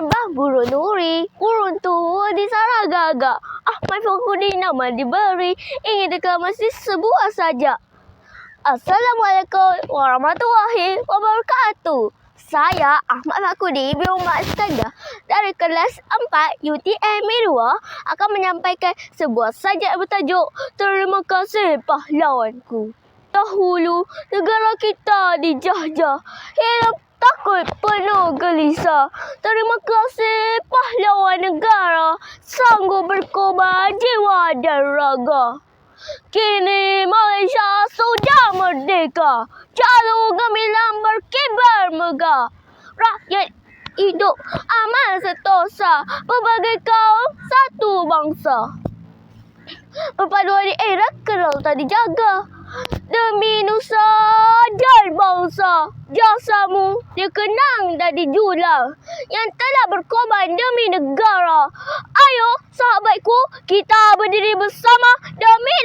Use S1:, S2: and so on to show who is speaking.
S1: terbang burung nuri, kurun tua di Saragaga. Ahmad Fakhruddin nama diberi, ingin deklamasi sebuah saja. Assalamualaikum warahmatullahi wabarakatuh. Saya Ahmad Fakhruddin bin Umar Iskandar dari kelas 4 UTM 2 akan menyampaikan sebuah sajak bertajuk Terima kasih pahlawanku. Dahulu negara kita dijajah, hidup takut penuh gelisah. Terima kasih pahlawan negara, sanggup berkorban jiwa dan raga. Kini Malaysia sudah merdeka, jalur gemilang berkibar megah. Rakyat hidup aman sentosa, berbagai kaum satu bangsa. Perpaduan di era kerautan dijaga, demi nusa dan bangsa. Jasamu dikenang dan dijulang, yang telah berkorban demi negara. Ayo sahabatku, kita berdiri bersama demi